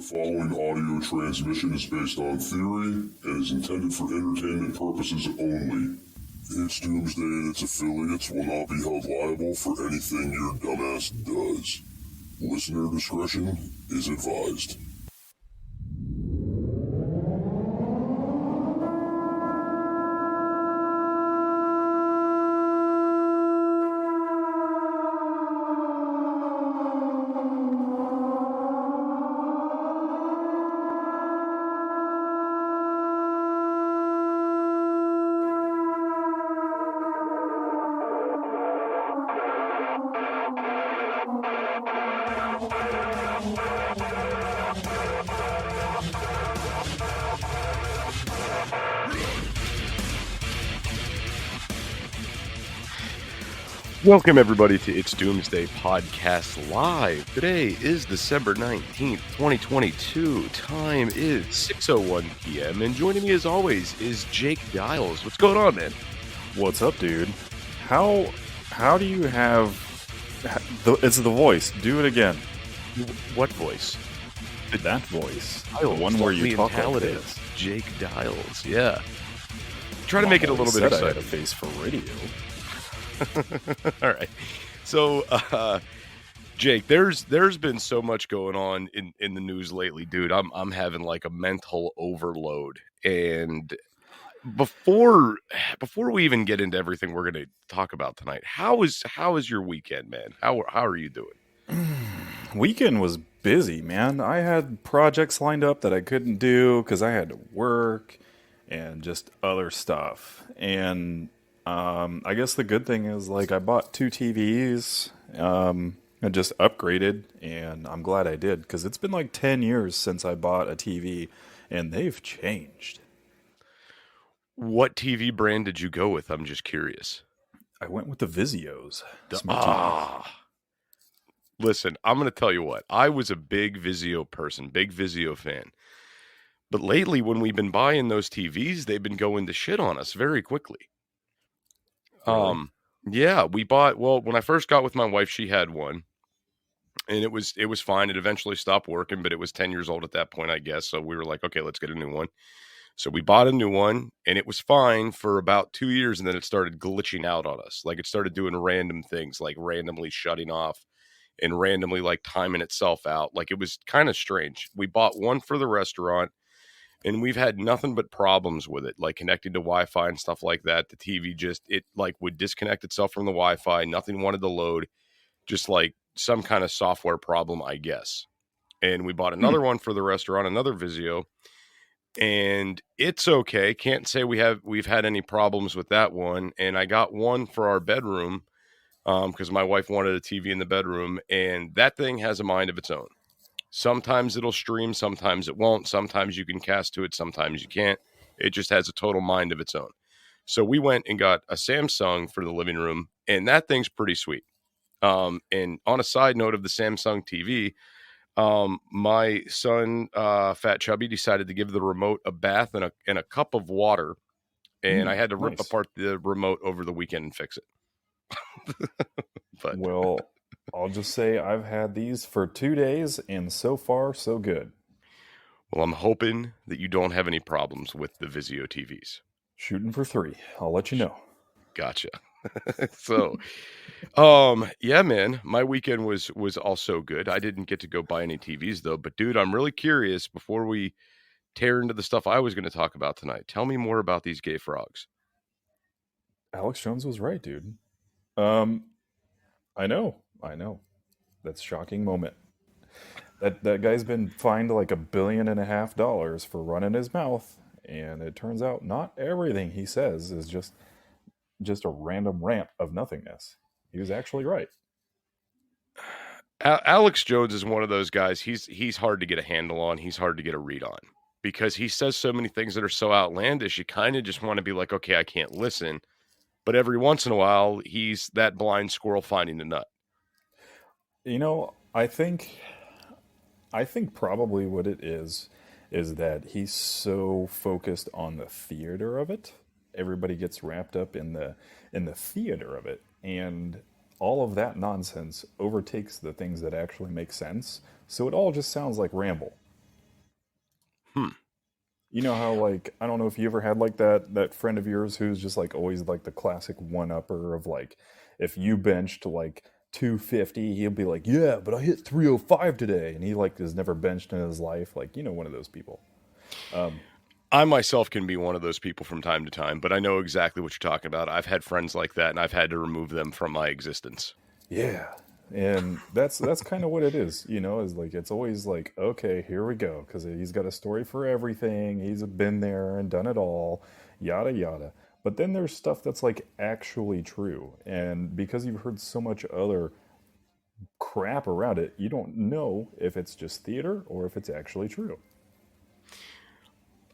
following audio transmission is based on theory and is intended for entertainment purposes only. It's Doomsday and its affiliates will not be held liable for anything your dumbass does. Listener discretion is advised. Welcome, everybody, to It's Doomsday Podcast Live. Today is December 19th, 2022. Time is 6:01 p.m. And joining me, as always, is Jake Giles. What's going on, man? What's up, dude? How do you have... It's the voice. Do it again. What voice? That voice. Giles, The one where you talk like talented this. Jake Giles, yeah. Try to make it a little bit I exciting. had a face for radio. All right. So, Jake, there's been so much going on in the news lately, dude. I'm having like a mental overload. And before we even get into everything we're going to talk about tonight, how is your weekend, man? How are you doing? Weekend was busy, man. I had projects lined up that I couldn't do because I had to work and just other stuff. And I guess the good thing is, like, I bought 2 TVs, and just upgraded, and I'm glad I did, because it's been like 10 years since I bought a TV, and they've changed. What TV brand did you go with? I'm just curious. I went with the Vizios. Smart TV. Listen, I'm going to tell you what. I was a big Vizio person, big Vizio fan. But lately, when we've been buying those TVs, they've been going to shit on us very quickly. Really? Yeah, we bought, well, when I first got with my wife, she had one, and it was fine. It eventually stopped working, but it was 10 years old at that point, I guess. So we were like, okay, let's get a new one. So we bought a new one, and it was fine for about 2 years, and then it started glitching out on us. Like, it started doing random things, like randomly shutting off and randomly like timing itself out. Like, it was kind of strange. We bought one for the restaurant, and we've had nothing but problems with it, like connecting to Wi-Fi and stuff like that. The TV it like would disconnect itself from the Wi-Fi. Nothing wanted to load, just like some kind of software problem, I guess. And we bought another one for the restaurant, another Vizio, and it's okay. Can't say we've had any problems with that one. And I got one for our bedroom because my wife wanted a TV in the bedroom, and that thing has a mind of its own. Sometimes it'll stream, sometimes it won't. Sometimes you can cast to it, sometimes you can't. It just has a total mind of its own. So we went and got a Samsung for the living room, and that thing's pretty sweet. And on a side note of the Samsung TV, my son, Fat Chubby, decided to give the remote a bath and a cup of water, and I had to rip Nice. apart the remote over the weekend and fix it. But Well, I'll just say I've had these for 2 days, and so far, so good. well, I'm hoping that you don't have any problems with the Vizio TVs. Shooting for 3. I'll let you know. Gotcha. So, yeah, man, my weekend was also good. I didn't get to go buy any TVs though, but dude, I'm really curious before we tear into the stuff I was going to talk about tonight. Tell me more about these gay frogs. Alex Jones was right, dude. I know. That's a shocking moment. That guy's been fined like $1.5 billion for running his mouth, and it turns out not everything he says is just a random rant of nothingness. He was actually right. Alex Jones is one of those guys. He's hard to get a handle on. He's hard to get a read on because he says so many things that are so outlandish. You kind of just want to be like, okay, I can't listen. But every once in a while, he's that blind squirrel finding the nut. You know, I think probably what it is that he's so focused on the theater of it. Everybody gets wrapped up in the theater of it, and all of that nonsense overtakes the things that actually make sense. So it all just sounds like ramble. Hmm. You know how like I don't know if you ever had like that friend of yours who's just like always like the classic one upper of like if you benched like 250, he'll be like, "Yeah, but I hit 305 today." And he like has never benched in his life, like one of those people. Um I myself can be one of those people from time to time, but I know exactly what you're talking about. I've had friends like that, and I've had to remove them from my existence. yeah. And that's kind of what it is, is like it's always like, okay, here we go, because he's got a story for everything. He's been there and done it all, yada yada. But then there's stuff that's like actually true, and because you've heard so much other crap around it, you don't know if it's just theater or if it's actually true.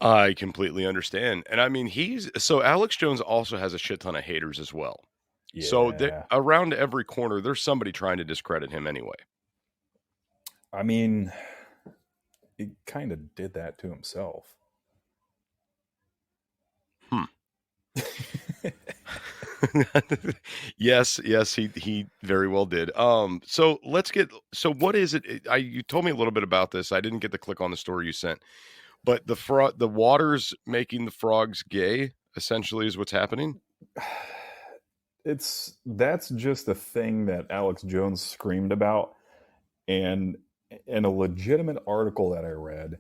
I completely understand. And I mean, so Alex Jones also has a shit ton of haters as well. So Yeah. around every corner, there's somebody trying to discredit him anyway. I mean, he kind of did that to himself. Hmm. Yes, he very well did. So what is it? You told me a little bit about this. I didn't get to click on the story you sent, but the water's making the frogs gay, essentially, is what's happening. That's just the thing that Alex Jones screamed about, and in a legitimate article that I read,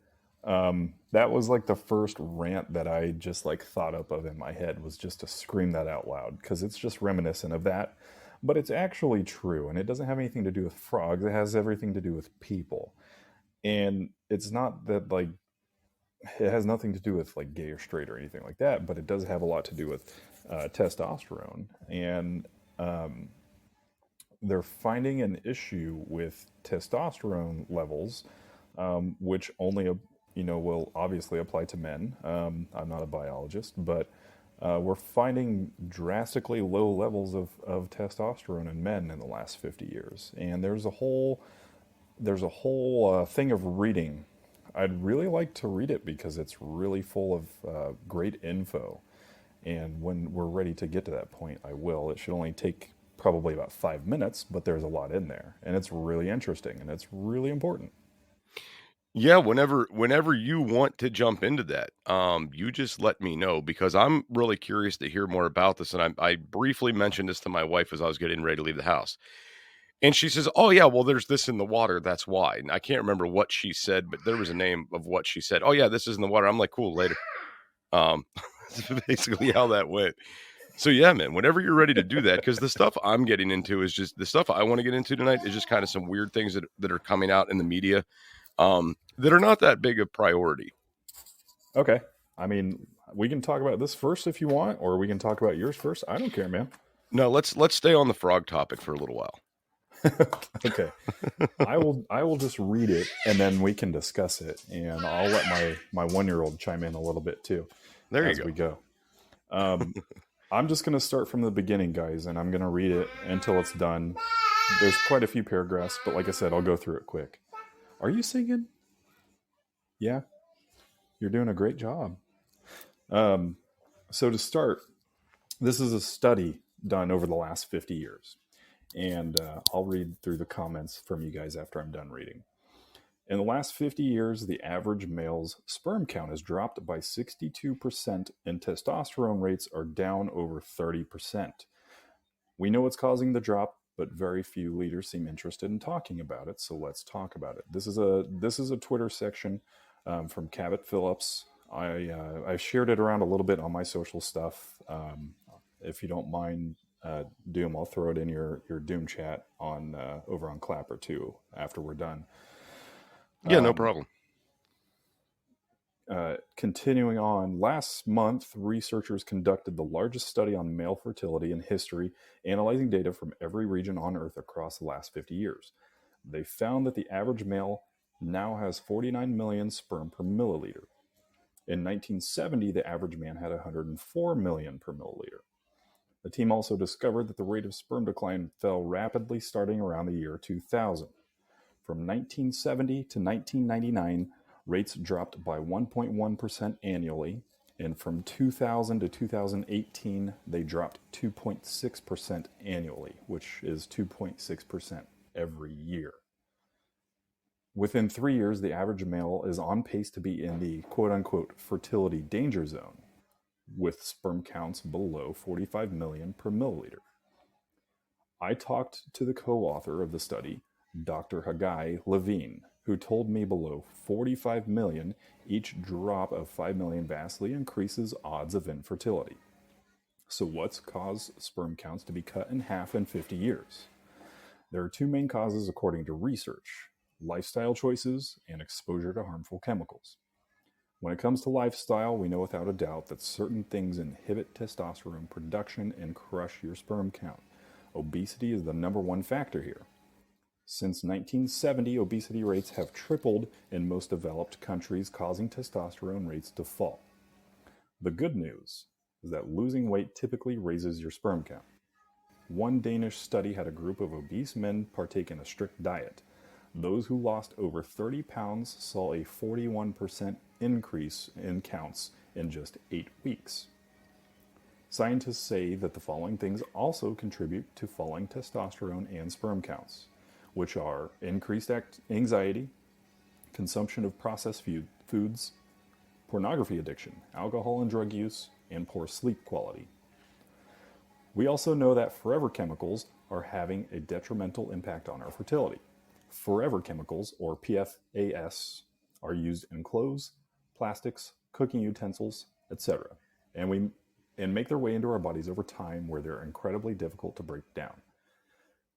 that was like the first rant that I just like thought up of in my head, was just to scream that out loud, because it's just reminiscent of that. But it's actually true, and it doesn't have anything to do with frogs. It has everything to do with people. And it's not that like it has nothing to do with like gay or straight or anything like that, but it does have a lot to do with testosterone. And um, they're finding an issue with testosterone levels, which only will obviously apply to men. I'm not a biologist, but we're finding drastically low levels of testosterone in men in the last 50 years, and there's a whole thing of reading. I'd really like to read it because it's really full of great info. And when we're ready to get to that point, I will. It should only take probably about 5 minutes, but there's a lot in there. And it's really interesting and it's really important. Yeah, whenever you want to jump into that, you just let me know because I'm really curious to hear more about this. And I briefly mentioned this to my wife as I was getting ready to leave the house. And she says, "Oh yeah, well there's this in the water, that's why." And I can't remember what she said, but there was a name of what she said. "Oh yeah, this is in the water." I'm like, "Cool, later." Um, that's basically how that went. So yeah, man, whenever you're ready to do that, because the stuff I'm getting into is just the stuff I want to get into tonight is just kind of some weird things that are coming out in the media, that are not that big of priority. Okay. I mean, we can talk about this first if you want, or we can talk about yours first. I don't care, man. No, let's stay on the frog topic for a little while. Okay. I will just read it and then we can discuss it, and I'll let my 1-year-old chime in a little bit too There you as go. we go. I'm just going to start from the beginning, guys, and I'm going to read it until it's done. There's quite a few paragraphs, but like I said, I'll go through it quick. Are you singing? Yeah, you're doing a great job. Um, so to start, this is a study done over the last 50 years. And I'll read through the comments from you guys after I'm done reading. In the last 50 years, the average male's sperm count has dropped by 62%, and testosterone rates are down over 30%. We know what's causing the drop, but very few leaders seem interested in talking about it. So let's talk about it. This is a Twitter section from Cabot Phillips. I shared it around a little bit on my social stuff. If you don't mind, Doom, I'll throw it in your Doom chat on over on Clapper too after we're done. Yeah, no problem. Continuing on, last month, researchers conducted the largest study on male fertility in history, analyzing data from every region on Earth across the last 50 years. They found that the average male now has 49 million sperm per milliliter. In 1970, the average man had 104 million per milliliter. The team also discovered that the rate of sperm decline fell rapidly starting around the year 2000. From 1970 to 1999, rates dropped by 1.1% annually, and from 2000 to 2018, they dropped 2.6% annually, which is 2.6% every year. Within 3 years, the average male is on pace to be in the quote unquote fertility danger zone, with sperm counts below 45 million per milliliter. I talked to the co author of the study, Dr. Haggai Levine, who told me below 45 million, each drop of 5 million vastly increases odds of infertility. So, what's caused sperm counts to be cut in half in 50 years? There are two main causes according to research: lifestyle choices and exposure to harmful chemicals. When it comes to lifestyle, we know without a doubt that certain things inhibit testosterone production and crush your sperm count. Obesity is the number one factor here. Since 1970, obesity rates have tripled in most developed countries, causing testosterone rates to fall. The good news is that losing weight typically raises your sperm count. One Danish study had a group of obese men partake in a strict diet. Those who lost over 30 pounds saw a 41% increase in counts in just 8 weeks. Scientists say that the following things also contribute to falling testosterone and sperm counts, which are increased anxiety, consumption of processed foods, pornography addiction, alcohol and drug use, and poor sleep quality. We also know that forever chemicals are having a detrimental impact on our fertility. Forever chemicals, or PFAS, are used in clothes, plastics, cooking utensils, etc., and make their way into our bodies over time, where they're incredibly difficult to break down.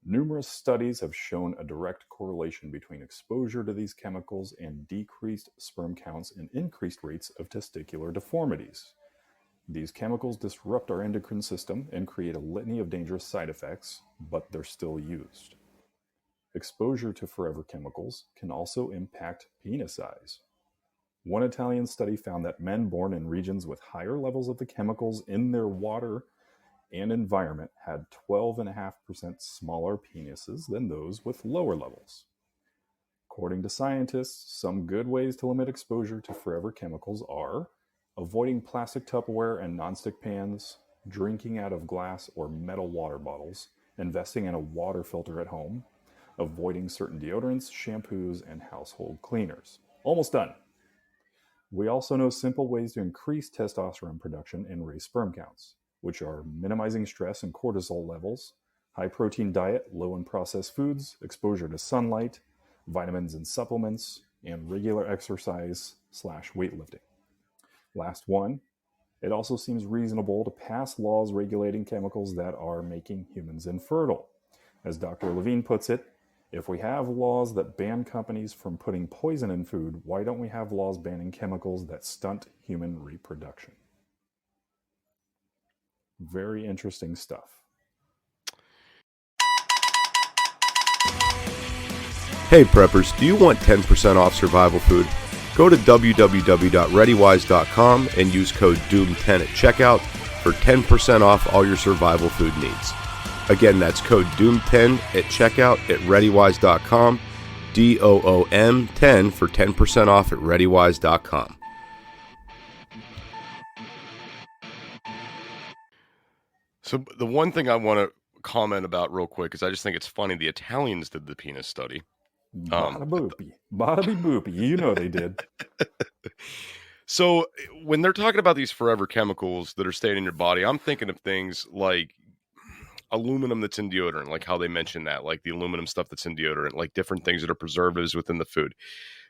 Numerous studies have shown a direct correlation between exposure to these chemicals and decreased sperm counts and increased rates of testicular deformities. These chemicals disrupt our endocrine system and create a litany of dangerous side effects, but they're still used. Exposure to forever chemicals can also impact penis size. One Italian study found that men born in regions with higher levels of the chemicals in their water and environment had 12.5% smaller penises than those with lower levels. According to scientists, some good ways to limit exposure to forever chemicals are avoiding plastic Tupperware and nonstick pans, drinking out of glass or metal water bottles, investing in a water filter at home, avoiding certain deodorants, shampoos, and household cleaners. Almost done. We also know simple ways to increase testosterone production and raise sperm counts, which are minimizing stress and cortisol levels, high protein diet, low in processed foods, exposure to sunlight, vitamins and supplements, and regular exercise/weightlifting. Last one, it also seems reasonable to pass laws regulating chemicals that are making humans infertile. As Dr. Levine puts it, if we have laws that ban companies from putting poison in food, why don't we have laws banning chemicals that stunt human reproduction? Very interesting stuff. Hey preppers, do you want 10% off survival food? Go to www.readywise.com and use code DOOM10 at checkout for 10% off all your survival food needs. Again, that's code DOOM10 at checkout at readywise.com, DOOM10 for 10% off at readywise.com. So the one thing I want to comment about real quick is I just think it's funny the Italians did the penis study. Bada boopy. Bada be boopy. You know they did. So when they're talking about these forever chemicals that are staying in your body, I'm thinking of things like aluminum that's in deodorant, like how they mentioned that, like the aluminum stuff that's in deodorant, like different things that are preservatives within the food.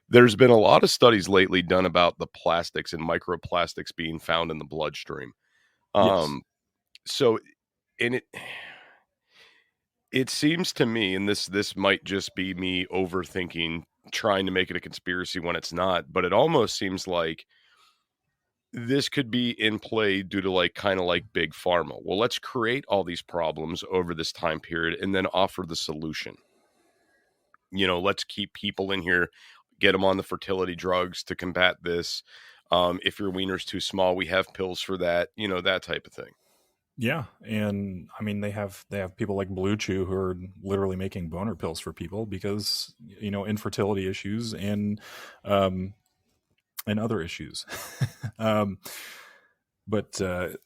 There's been a lot of studies lately done about the plastics and microplastics being found in the bloodstream. Yes. So, and it seems to me, and this might just be me overthinking, trying to make it a conspiracy when it's not, but it almost seems like this could be in play due to like kind of like big pharma. Well, let's create all these problems over this time period and then offer the solution. You know, let's keep people in here, get them on the fertility drugs to combat this. If your wiener's too small, we have pills for that, you know, that type of thing. Yeah, and I mean they have people like Blue Chew who are literally making boner pills for people because infertility issues and other issues. But the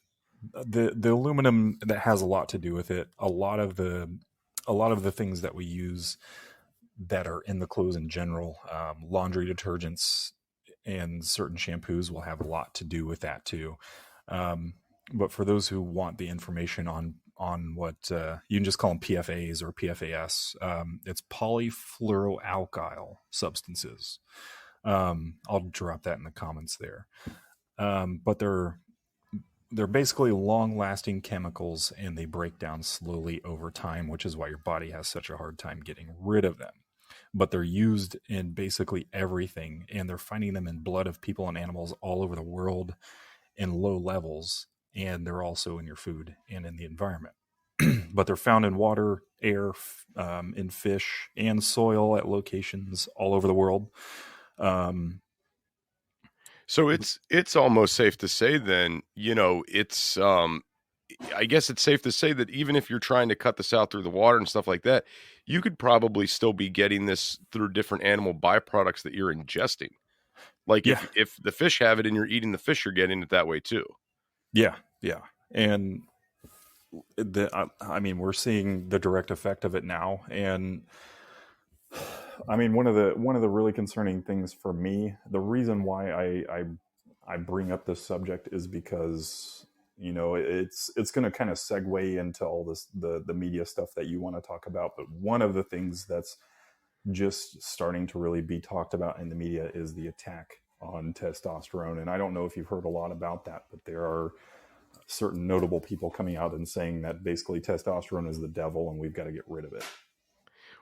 aluminum, that has a lot to do with it. A lot of the things that we use that are in the clothes in general. Laundry detergents and certain shampoos will have a lot to do with that too. But for those who want the information on what you can just call them PFAs or PFAS, it's polyfluoroalkyl substances. I'll drop that in the comments there. But they're basically long-lasting chemicals, and they break down slowly over time, which is why your body has such a hard time getting rid of them. But they're used in basically everything, and they're finding them in blood of people and animals all over the world in low levels, and they're also in your food and in the environment. But they're found in water, air, in fish, and soil at locations all over the world. So it's almost safe to say then, it's I guess it's safe to say that even if you're trying to cut this out through the water and stuff like that, you could probably still be getting this through different animal byproducts that you're ingesting. Like Yeah. if the fish have it and you're eating the fish, you're getting it that way too. Yeah. And I mean, we're seeing the direct effect of it now. And I mean, one of the really concerning things for me, the reason why I bring up this subject is because, it's going to kind of segue into all this, the media stuff that you want to talk about. But one of the things that's just starting to really be talked about in the media is the attack on testosterone. And I don't know if you've heard a lot about that, but there are certain notable people coming out and saying that basically testosterone is the devil and we've got to get rid of it.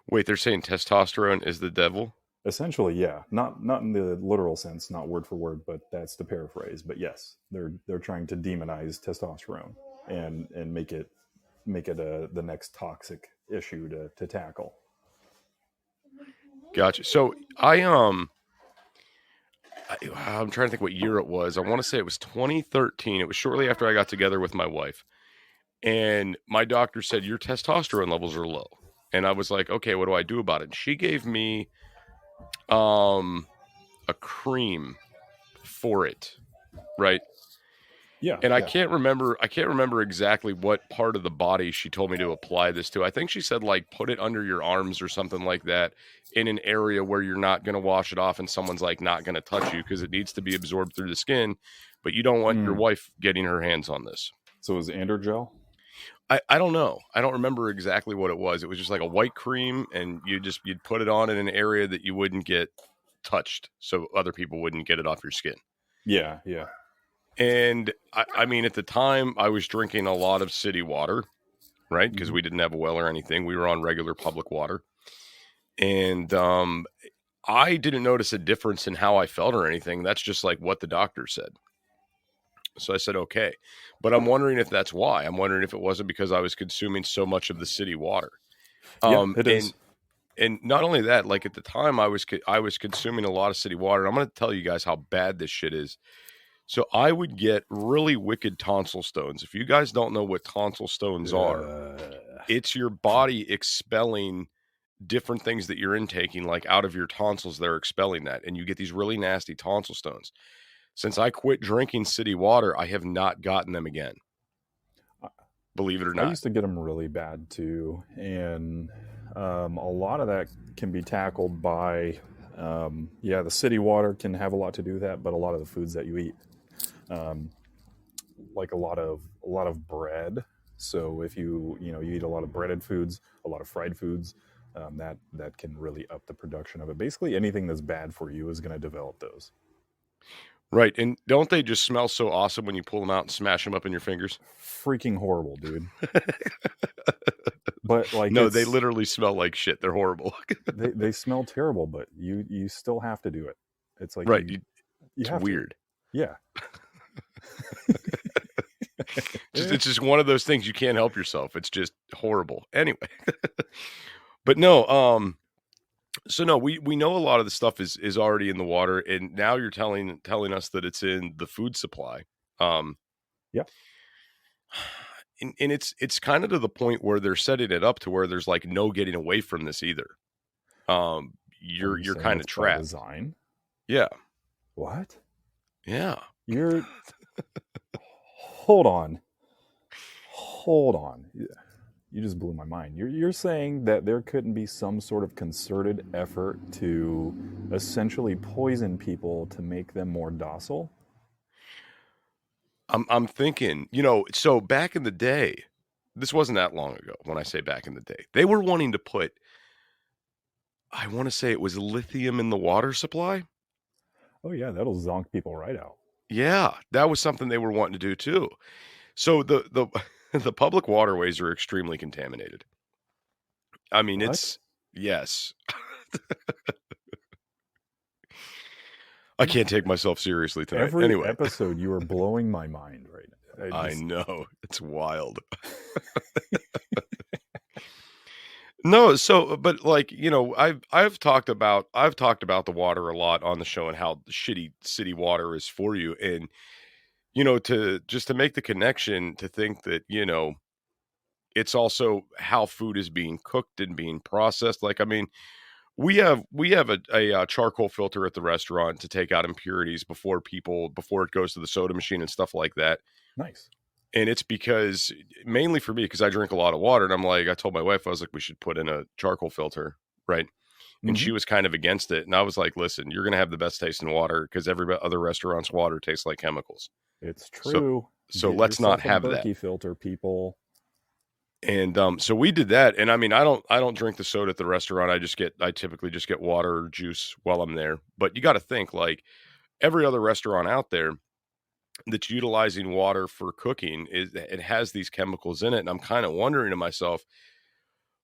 Wait, they're saying testosterone is the devil? Essentially, yeah. Not in the literal sense, not word for word, but that's the paraphrase. But yes, they're trying to demonize testosterone and make it the next toxic issue to tackle. Gotcha. So I'm trying to think what year it was. I want to say it was 2013. It was shortly after I got together with my wife. And my doctor said, your testosterone levels are low. And I was like, okay, what do I do about it? And she gave me a cream for it, right? Yeah. And I can't remember exactly what part of the body she told me to apply this to. I think she said like put it under your arms or something like that in an area where you're not going to wash it off and someone's like not going to touch you because it needs to be absorbed through the skin, but you don't want your wife getting her hands on this. So it was androgel? I don't know. I don't remember exactly what it was. It was just like a white cream, and you'd put it on in an area that you wouldn't get touched, so other people wouldn't get it off your skin. Yeah. And I mean, at the time, I was drinking a lot of city water, right? Because we didn't have a well or anything. We were on regular public water, and I didn't notice a difference in how I felt or anything. That's just like what the doctor said. So I said, okay, but I'm wondering if that's why. I'm wondering if it wasn't because I was consuming so much of the city water. It is. And not only that, like at the time I was consuming a lot of city water. I'm going to tell you guys how bad this shit is. So I would get really wicked tonsil stones. If you guys don't know what tonsil stones are, it's your body expelling different things that you're intaking, like out of your tonsils, they're expelling that. And you get these really nasty tonsil stones. Since I quit drinking city water, I have not gotten them again. Believe it or not. I used to get them really bad too. And a lot of that can be tackled by, the city water can have a lot to do with that, but a lot of the foods that you eat, like a lot of bread. So if you eat a lot of breaded foods, a lot of fried foods, that can really up the production of it. Basically anything that's bad for you is going to develop those. Right. And don't they just smell so awesome when you pull them out and smash them up in your fingers? Freaking horrible, dude. But like, no, they literally smell like shit. They're horrible. they smell terrible, but you still have to do it. It's like, right. It's weird. Yeah. It's just one of those things you can't help yourself. It's just horrible. Anyway. But no, so no, we know a lot of the stuff is already in the water, and now you're telling us that it's in the food supply. Yeah. And it's kind of to the point where they're setting it up to where there's like no getting away from this either. You're kind of trapped. Design? Yeah. What? Yeah. Hold on. you just blew my mind. You're saying that there couldn't be some sort of concerted effort to essentially poison people to make them more docile? I'm thinking, so back in the day, this wasn't that long ago when I say back in the day, they were wanting to put, I want to say it was lithium in the water supply. Oh yeah, that'll zonk people right out. Yeah, that was something they were wanting to do too. So the the public waterways are extremely contaminated. I mean, What? it's yes. I can't take myself seriously tonight. Every Anyway, episode, you are blowing my mind right now. I know it's wild. No, so but like, I've talked about the water a lot on the show and how shitty city water is for you. And to make the connection to think that, it's also how food is being cooked and being processed. Like, I mean, we have a charcoal filter at the restaurant to take out impurities before it goes to the soda machine and stuff like that. Nice. And it's because mainly for me, because I drink a lot of water, and I'm like, I told my wife, I was like, we should put in a charcoal filter, right? And Hmm. she was kind of against it, and I was like, listen, you're gonna have the best taste in water because every other restaurant's water tastes like chemicals. It's So true. so Get let's not yourself a have that. Berkey filter, people. And so we did that. And I mean, I don't drink the soda at the restaurant. I typically just get water or juice while I'm there. But you got to think, like, every other restaurant out there that's utilizing water for cooking, it has these chemicals in it. And I'm kind of wondering to myself,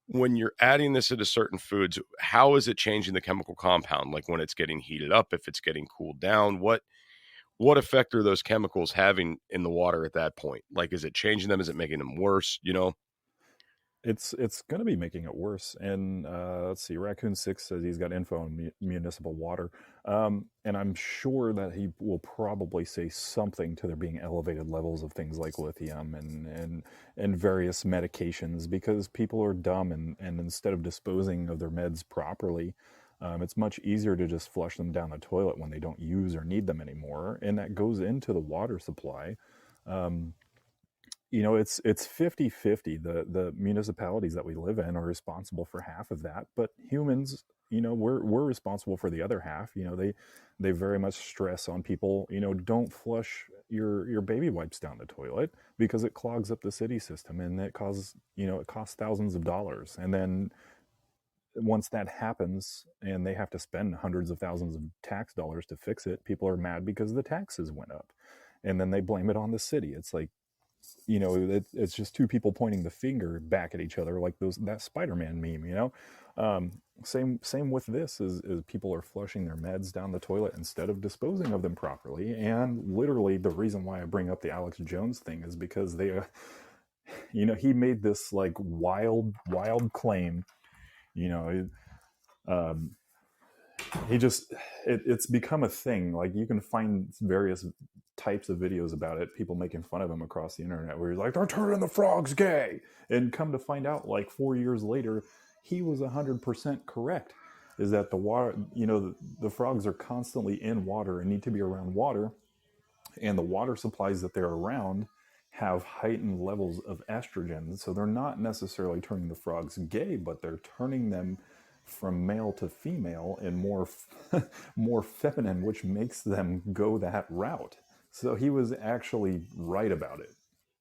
when you're adding this into certain foods, how is it changing the chemical compound? Like when it's getting heated up, if it's getting cooled down, what effect are those chemicals having in the water at that point? Like, is it changing them? Is it making them worse? It's going to be making it worse. And let's see, Raccoon Six says he's got info on municipal water, and I'm sure that he will probably say something to there being elevated levels of things like lithium and various medications because people are dumb and instead of disposing of their meds properly. It's much easier to just flush them down the toilet when they don't use or need them anymore, and that goes into the water supply. Um, it's 50-50. The municipalities that we live in are responsible for half of that, but humans, we're responsible for the other half. They very much stress on people, don't flush your baby wipes down the toilet because it clogs up the city system and it costs thousands of dollars. And then once that happens and they have to spend hundreds of thousands of tax dollars to fix it, people are mad because the taxes went up. And then they blame it on the city. It's like, it's just two people pointing the finger back at each other, like that Spider-Man meme. Same with this is people are flushing their meds down the toilet instead of disposing of them properly. And literally, the reason why I bring up the Alex Jones thing is because he made this like wild claim. You know, um, it's become a thing. Like you can find various types of videos about it, people making fun of him across the internet where he's like, they're turning the frogs gay, and come to find out like 4 years later he was 100% correct. Is that the water, the frogs are constantly in water and need to be around water, and the water supplies that they're around have heightened levels of estrogen, so they're not necessarily turning the frogs gay, but they're turning them from male to female and more feminine, which makes them go that route. So he was actually right about it,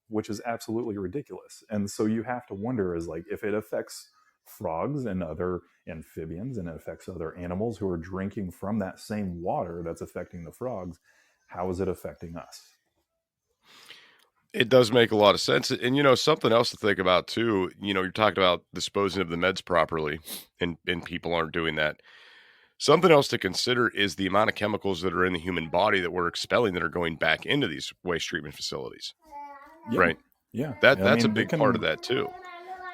which is absolutely ridiculous. And so you have to wonder, is like, if it affects frogs and other amphibians and it affects other animals who are drinking from that same water that's affecting the frogs, how is it affecting us? It does make a lot of sense. And something else to think about too, you're talking about disposing of the meds properly and people aren't doing that. Something else to consider is the amount of chemicals that are in the human body that we're expelling that are going back into these waste treatment facilities. Yeah, Right? yeah. That's a big part of that too.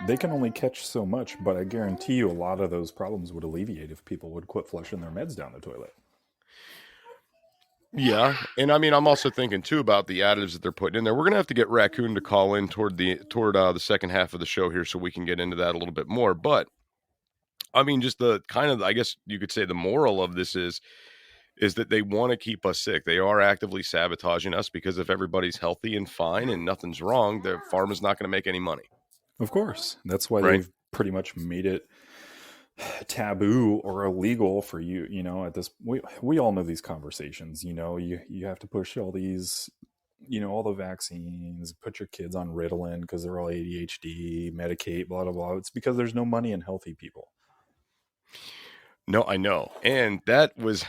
They can only catch so much, but I guarantee you a lot of those problems would alleviate if people would quit flushing their meds down the toilet. Yeah, and I mean, I'm also thinking too about the additives that they're putting in there. We're gonna have to get Raccoon to call in toward the second half of the show here, so we can get into that a little bit more. But I mean, just the kind of, I guess you could say, the moral of this is that they want to keep us sick. They are actively sabotaging us because if everybody's healthy and fine and nothing's wrong, the farm is not going to make any money. Of course. That's why right? they've pretty much made it taboo or illegal for you, at this we all know these conversations, you have to push all these, all the vaccines, put your kids on Ritalin because they're all ADHD, medicate, blah blah blah. It's because there's no money in healthy people. No, I know. And that was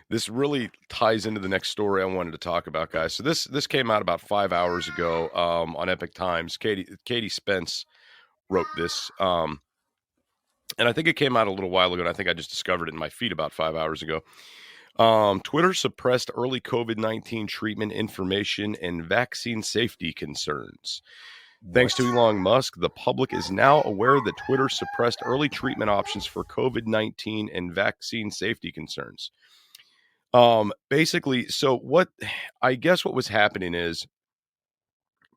this really ties into the next story I wanted to talk about, guys. So this came out about 5 hours ago on Epic Times. Katie Spence wrote this. And I think it came out a little while ago, and I think I just discovered it in my feed about 5 hours ago. Twitter suppressed early COVID-19 treatment information and vaccine safety concerns. Thanks to Elon Musk, the public is now aware that Twitter suppressed early treatment options for COVID-19 and vaccine safety concerns. Basically, so what I guess what was happening is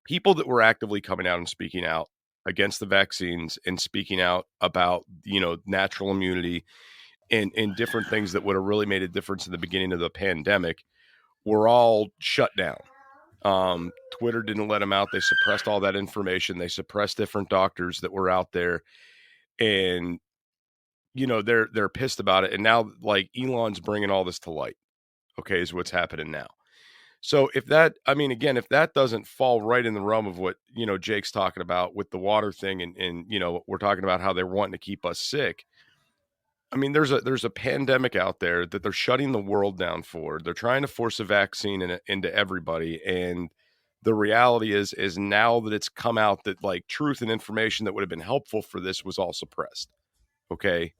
people that were actively coming out and speaking out against the vaccines and speaking out about, natural immunity and different things that would have really made a difference in the beginning of the pandemic were all shut down. Twitter didn't let them out. They suppressed all that information. They suppressed different doctors that were out there, and they're pissed about it. And now, like, Elon's bringing all this to light. Okay, is what's happening now. So if that doesn't fall right in the realm of what Jake's talking about with the water thing, and we're talking about how they're wanting to keep us sick. I mean, there's a pandemic out there that they're shutting the world down for. They're trying to force a vaccine into everybody, and the reality is now that it's come out that, like, truth and information that would have been helpful for this was all suppressed. Okay,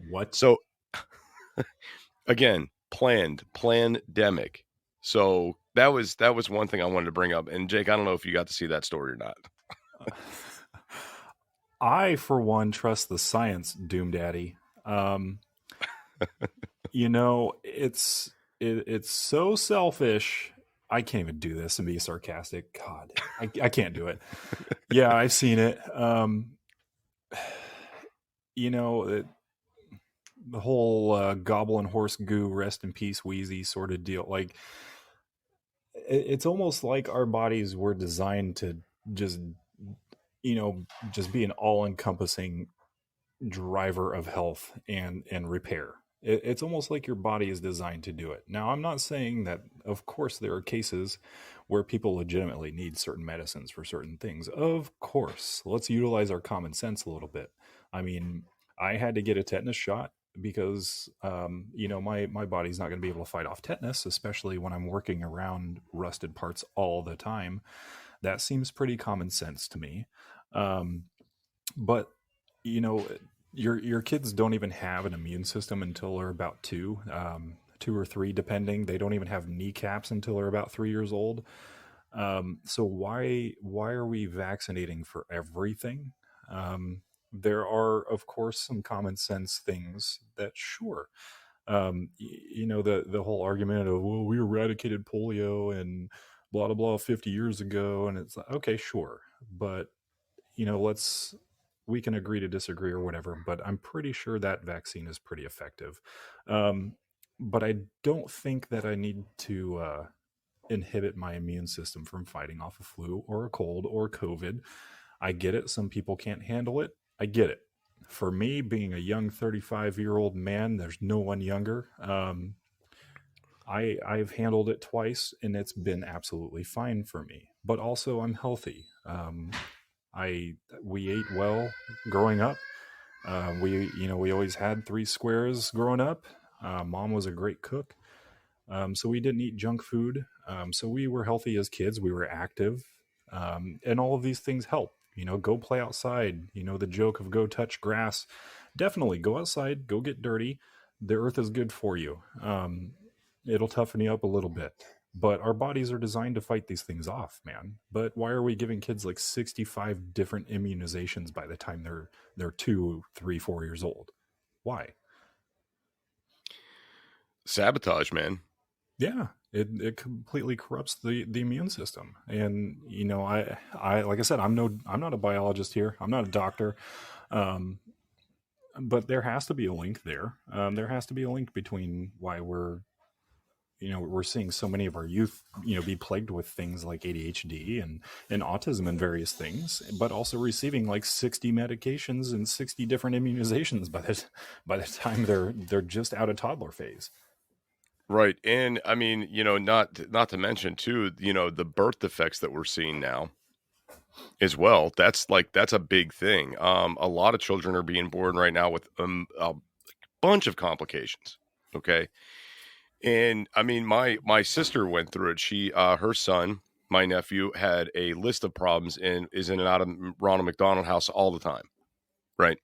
What? so again, pandemic. So that was one thing I wanted to bring up. And Jake, I don't know if you got to see that story or not. I, for one, trust the science, Doom Daddy. It's so selfish. I can't even do this and be sarcastic. God, I can't do it. Yeah, I've seen it. The whole goblin horse goo, rest in peace, Wheezy sort of deal. Like, it's almost like our bodies were designed to just, just be an all-encompassing driver of health and repair. It's almost like your body is designed to do it. Now, I'm not saying that, of course, there are cases where people legitimately need certain medicines for certain things. Of course, let's utilize our common sense a little bit. I mean, I had to get a tetanus shot because, my body's not going to be able to fight off tetanus, especially when I'm working around rusted parts all the time. That seems pretty common sense to me. But, your kids don't even have an immune system until they're about 2 or 3, depending. They don't even have kneecaps until they're about 3 years old. So why are we vaccinating for everything? There are, of course, some common sense things that, sure, the whole argument of, well, we eradicated polio and blah blah blah 50 years ago, and it's like, okay, sure, but we can agree to disagree or whatever, but I'm pretty sure that vaccine is pretty effective. But I don't think that I need to inhibit my immune system from fighting off a flu or a cold or COVID. I get it. Some people can't handle it. I get it. For me, being a young 35-year-old man, there's no one younger. I've handled it twice, and it's been absolutely fine for me. But also, I'm healthy. We ate well growing up. We always had 3 squares growing up. Mom was a great cook. So we didn't eat junk food. So we were healthy as kids. We were active. And all of these things help. Go play outside. The joke of go touch grass. Definitely go outside, go get dirty. The earth is good for you. It'll toughen you up a little bit. But our bodies are designed to fight these things off, man. But why are we giving kids like 65 different immunizations by the time they're 2, 3, 4 years old? Why? Sabotage, man. Yeah, it completely corrupts the immune system. And I like I said, I'm not a biologist here. I'm not a doctor. But there has to be a link there. There has to be a link between why we're we're seeing so many of our youth, be plagued with things like ADHD and autism and various things, but also receiving like 60 medications and 60 different immunizations by the time they're just out of toddler phase. Right. And I mean, not to mention too, the birth defects that we're seeing now as well. That's a big thing. A lot of children are being born right now with a bunch of complications. Okay. And I mean, my sister went through it. She her son, my nephew, had a list of problems and is in and out of Ronald McDonald House all the time. Right.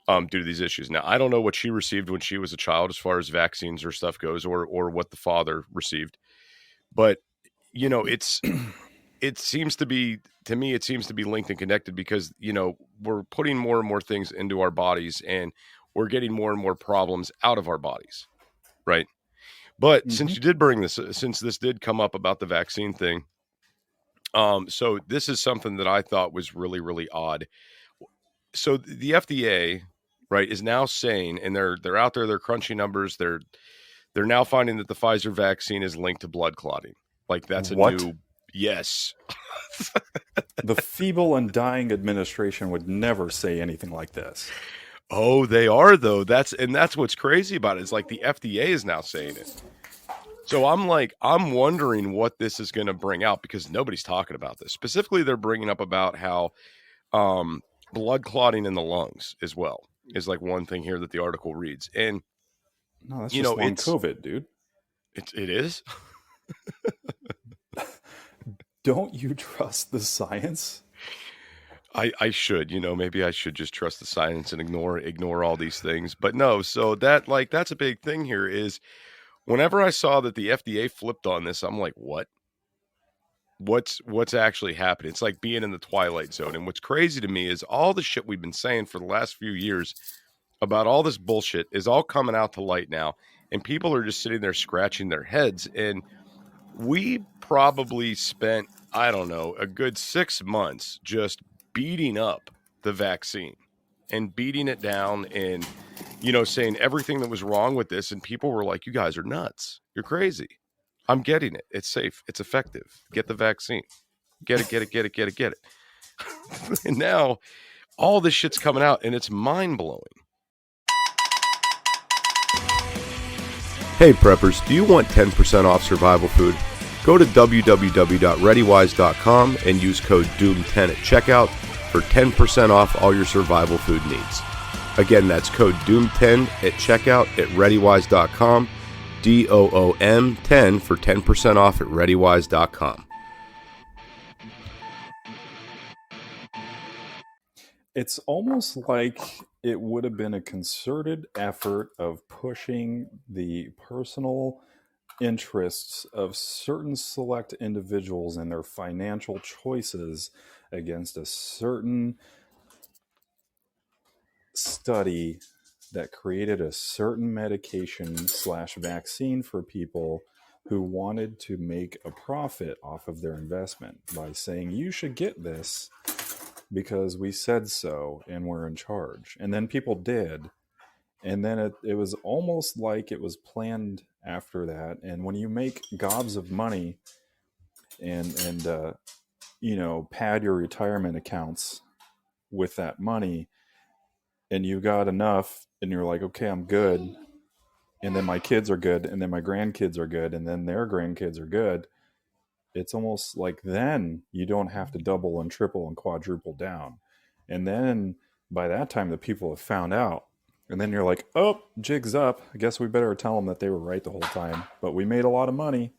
Due to these issues. Now, I don't know what she received when she was a child as far as vaccines or stuff goes, or what the father received. But, it seems to be, to me, it seems to be linked and connected because, we're putting more and more things into our bodies and we're getting more and more problems out of our bodies. Right. But since you did bring this, since this did come up about the vaccine thing, so this is something that I thought was really, really odd. So the FDA, right, is now saying, and they're out there, they're crunching numbers, they're now finding that the Pfizer vaccine is linked to blood clotting. Like that's a What? new yes. The feeble and dying administration would never say anything like this. Oh, they are though. That's what's crazy about it. It's like the FDA is now saying it. So I'm wondering what this is going to bring out because nobody's talking about this. Specifically, they're bringing up about how blood clotting in the lungs as well is like one thing here that the article reads. And No, that's just long COVID, dude. It is. Don't you trust the science? I should, maybe I should just trust the science and ignore all these things. But no, so that's a big thing here is whenever I saw that the FDA flipped on this, I'm like, what? What's actually happening? It's like being in the Twilight Zone. And what's crazy to me is all the shit we've been saying for the last few years about all this bullshit is all coming out to light now. And people are just sitting there scratching their heads. And we probably spent, I don't know, a good 6 months just beating up the vaccine and beating it down and, saying everything that was wrong with this. And people were like, you guys are nuts. You're crazy. I'm getting it. It's safe. It's effective. Get the vaccine. Get it. And now all this shit's coming out and it's mind blowing. Hey preppers, do you want 10% off survival food? Go to www.readywise.com and use code DOOM10 at checkout for 10% off all your survival food needs. Again, that's code DOOM10 at checkout at readywise.com, DOOM10 for 10% off at readywise.com. It's almost like it would have been a concerted effort of pushing the personal interests of certain select individuals and their financial choices against a certain study that created a certain medication / vaccine for people who wanted to make a profit off of their investment by saying, you should get this because we said so and we're in charge. And then people did. And then it was almost like it was planned after that. And when you make gobs of money and pad your retirement accounts with that money, and you got enough, and you're like, okay, I'm good. And then my kids are good, and then my grandkids are good, and then their grandkids are good. It's almost like then you don't have to double and triple and quadruple down. And then by that time, the people have found out. And then you're like, oh, jig's up. I guess we better tell them that they were right the whole time. But we made a lot of money.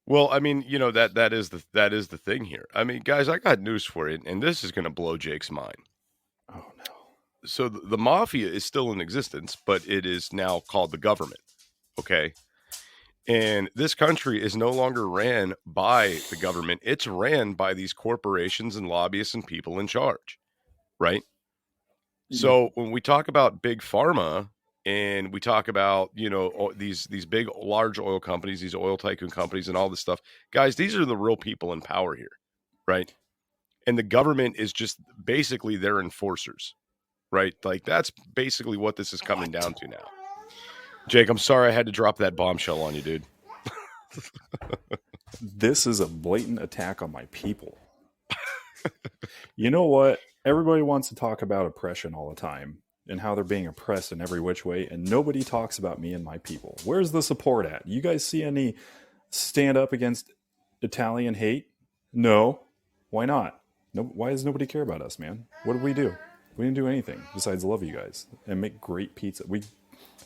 Well, I mean, that is the thing here. I mean, guys, I got news for you, and this is going to blow Jake's mind. Oh, no. So the mafia is still in existence, but it is now called the government. Okay. And this country is no longer ran by the government. It's ran by these corporations and lobbyists and people in charge. Right. So when we talk about big pharma and we talk about, these big, large oil companies, these oil tycoon companies and all this stuff, guys, these are the real people in power here. Right. And the government is just basically their enforcers. Right. Like that's basically what this is coming down to now. Jake, I'm sorry I had to drop that bombshell on you, dude. This is a blatant attack on my people. You know what? Everybody wants to talk about oppression all the time and how they're being oppressed in every which way, and nobody talks about me and my people. Where's the support at? You guys see any stand up against Italian hate? No. Why not? No. Why does nobody care about us, man? What did we do? We didn't do anything besides love you guys and make great pizza.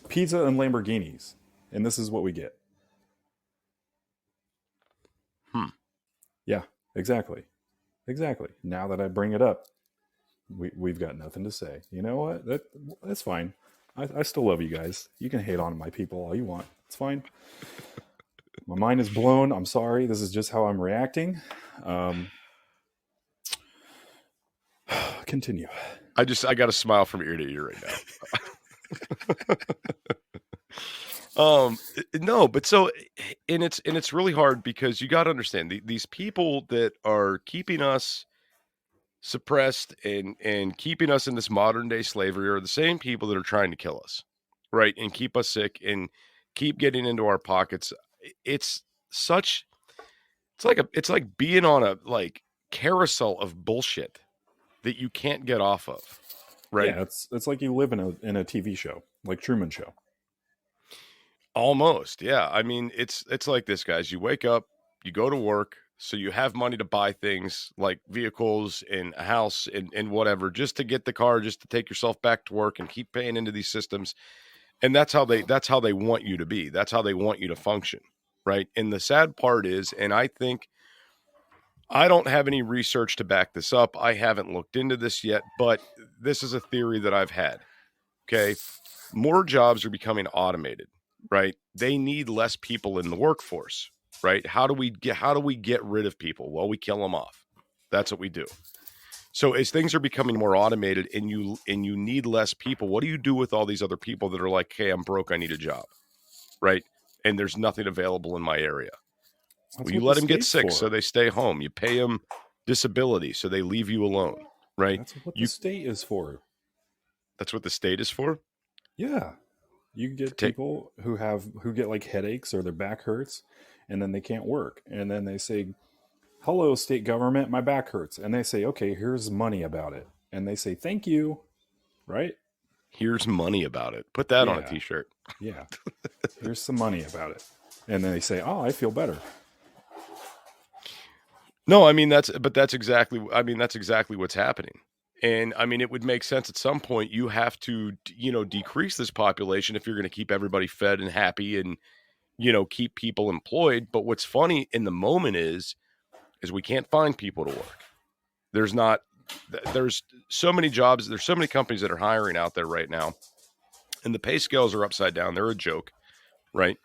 Pizza and Lamborghinis, and this is what we get. Yeah, exactly. Now that I bring it up, we've got nothing to say. You know what? That's fine. I still love you guys. You can hate on my people all you want. It's fine. My mind is blown. I'm sorry. This is just how I'm reacting. Continue. I got a smile from ear to ear right now. No, but so, and it's really hard because you got to understand these people that are keeping us suppressed and keeping us in this modern day slavery are the same people that are trying to kill us, right? And keep us sick and keep getting into our pockets. It's like being on a like carousel of bullshit that you can't get off of, right? Yeah, it's like you live in a TV show, like Truman Show. Almost, yeah. I mean, it's like this, guys. You wake up, you go to work, so you have money to buy things like vehicles and a house and whatever, just to get the car, just to take yourself back to work and keep paying into these systems. And that's how they want you to be. That's how they want you to function, right? And the sad part is, and I think I don't have any research to back this up. I haven't looked into this yet, but this is a theory that I've had. Okay. More jobs are becoming automated, right? They need less people in the workforce, right? How do we get rid of people? Well, we kill them off. That's what we do. So as things are becoming more automated and you need less people, what do you do with all these other people that are like, hey, I'm broke, I need a job, right? And there's nothing available in my area. Well, you let them get sick so they stay home. You pay them disability so they leave you alone, right? That's what the state is for. That's what the state is for? Yeah. You get people who get like headaches or their back hurts and then they can't work. And then they say, hello, state government, my back hurts. And they say, okay, here's money about it. And they say, thank you. Right? Here's money about it. Put that on a t-shirt. Yeah. Here's some money about it. And then they say, oh, I feel better. No, I mean, that's exactly what's happening. And I mean, it would make sense at some point. You have to, decrease this population if you're going to keep everybody fed and happy and, keep people employed. But what's funny in the moment is we can't find people to work. There's so many jobs. There's so many companies that are hiring out there right now. And the pay scales are upside down. They're a joke, right?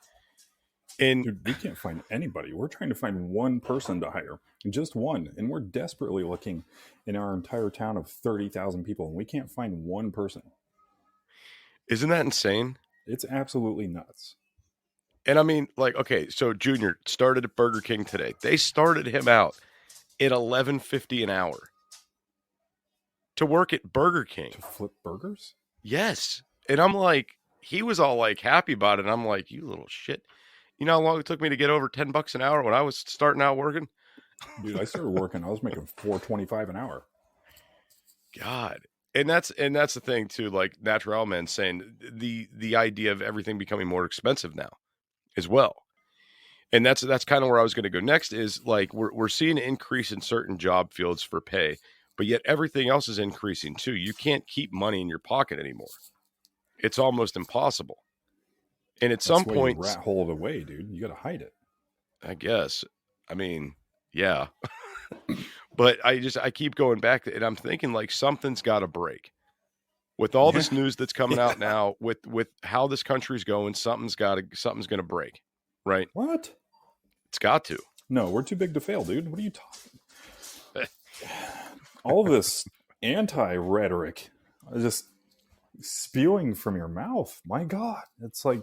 And dude, we can't find anybody. We're trying to find one person to hire, just one. And we're desperately looking in our entire town of 30,000 people, and we can't find one person. Isn't that insane? It's absolutely nuts. And I mean, like, okay, so Junior started at Burger King today. They started him out at $11.50 an hour to work at Burger King. To flip burgers? Yes. And I'm like, he was all like happy about it. And I'm like, you little shit. You know how long it took me to get over $10 an hour when I was starting out working? Dude, I started working. I was making $4.25 an hour. God. And that's the thing too, like Natural Man saying the idea of everything becoming more expensive now as well. And that's kind of where I was going to go next is like, we're seeing an increase in certain job fields for pay, but yet everything else is increasing too. You can't keep money in your pocket anymore. It's almost impossible. And at some point, rat hole it away, dude. You got to hide it. I guess. I mean, yeah. But I keep going back to, and I'm thinking like something's got to break. With all this news that's coming out now, with how this country's going, something's going to break, right? What? It's got to. No, we're too big to fail, dude. What are you talking? All this anti-rhetoric, just spewing from your mouth. My God, it's like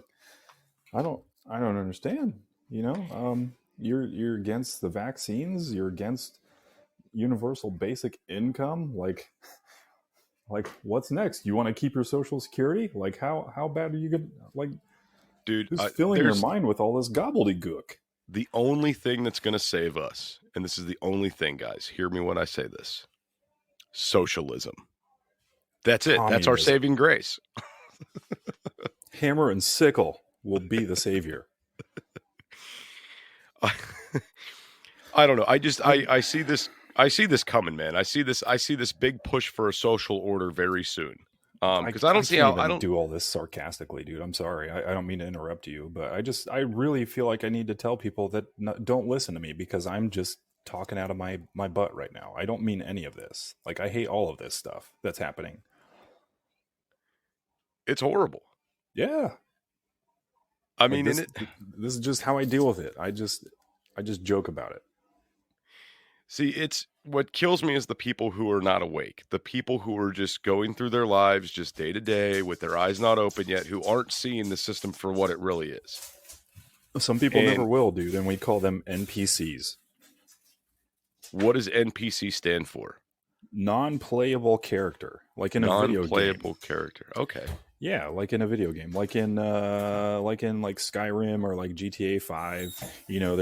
I don't understand. You're against the vaccines. You're against universal basic income. Like what's next? You want to keep your Social Security? Like how bad are you gonna like? Dude, Who's filling your mind with all this gobbledygook? The only thing that's going to save us, and this is the only thing, guys, hear me when I say this: socialism. That's it. That's our saving grace. Hammer and sickle will be the savior. I don't know. I see this. I see this coming, man. I see this big push for a social order very soon. Because I don't see how I don't do all this sarcastically, dude. I'm sorry. I don't mean to interrupt you, but I really feel like I need to tell people that don't listen to me because I'm just talking out of my butt right now. I don't mean any of this. Like, I hate all of this stuff that's happening. It's horrible. Yeah. I mean, this is just how I deal with it. I just joke about it. See, it's what kills me is the people who are not awake, the people who are just going through their lives just day to day with their eyes not open yet, who aren't seeing the system for what it really is. Some people never will, dude, and we call them NPCs. What does NPC stand for? Non-playable character, like in a video game. Non-playable character. Okay. Yeah, like in a video game, like in Skyrim or like GTA 5. You know,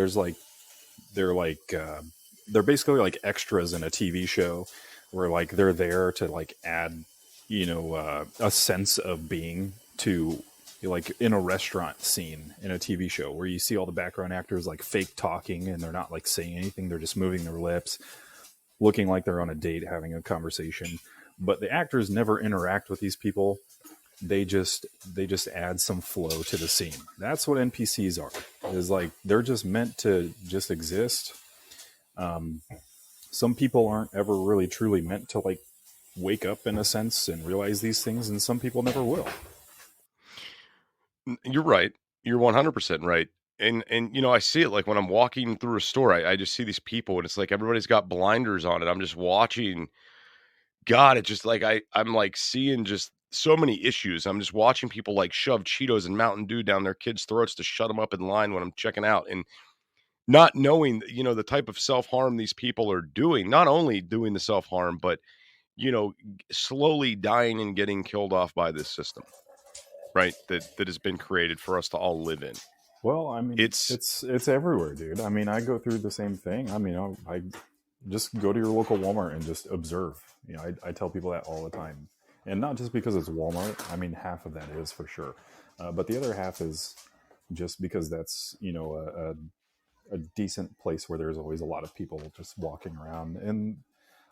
they're basically like extras in a TV show where like they're there to like add, a sense of being to, like, in a restaurant scene in a TV show where you see all the background actors like fake talking and they're not like saying anything. They're just moving their lips, looking like they're on a date, having a conversation. But the actors never interact with these people. They just add some flow to the scene. That's what NPCs are. Is like they're just meant to just exist. Some people aren't ever really truly meant to like wake up in a sense and realize these things, and some people never will. You're right. You're 100% right. And I see it like when I'm walking through a store, I just see these people and it's like everybody's got blinders on it. I'm just watching. God, it's just like I'm like seeing just so many issues. I'm just watching people like shove Cheetos and Mountain Dew down their kids' throats to shut them up in line when I'm checking out, and not knowing, the type of self-harm these people are doing, not only doing the self-harm, but, slowly dying and getting killed off by this system, right? That has been created for us to all live in. Well, I mean, it's everywhere, dude. I mean, I go through the same thing. I mean, I just go to your local Walmart and just observe. I tell people that all the time. And not just because it's Walmart. I mean, half of that is for sure. But the other half is just because that's, a decent place where there's always a lot of people just walking around, and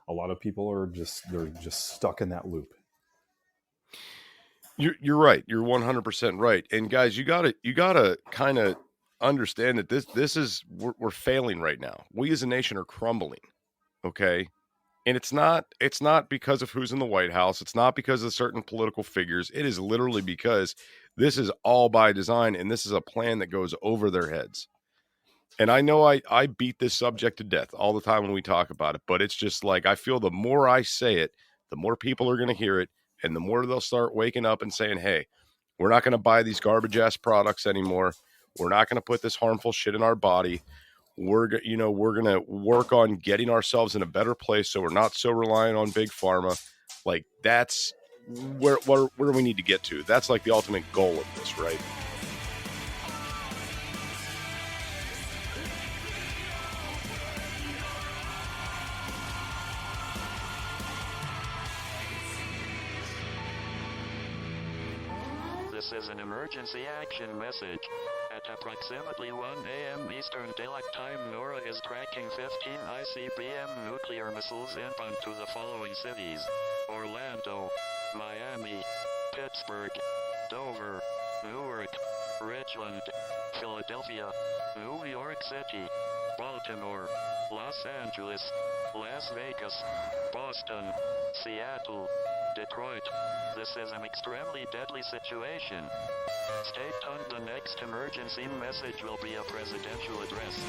a lot of people are just stuck in that loop. You're right. You're 100% right. And guys, you gotta kind of understand that this is we're failing right now. We as a nation are crumbling. Okay. And it's not because of who's in the White House. It's not because of certain political figures. It is literally because this is all by design, and this is a plan that goes over their heads. And I know I beat this subject to death all the time when we talk about it, but it's just like I feel the more I say it, the more people are going to hear it, and the more they'll start waking up and saying, hey, we're not going to buy these garbage-ass products anymore. We're not going to put this harmful shit in our body. We're going to work on getting ourselves in a better place so we're not so reliant on big pharma. Like, that's where we need to get to. That's like the ultimate goal of this, right? This is an emergency action message. At approximately 1 a.m. Eastern Daylight Time, NORAD is tracking 15 ICBM nuclear missiles inbound to the following cities: Orlando, Miami, Pittsburgh, Dover, Newark, Richland, Philadelphia, New York City, Baltimore, Los Angeles, Las Vegas, Boston, Seattle, Detroit. This is an extremely deadly situation. Stay tuned. The next emergency message will be a presidential address.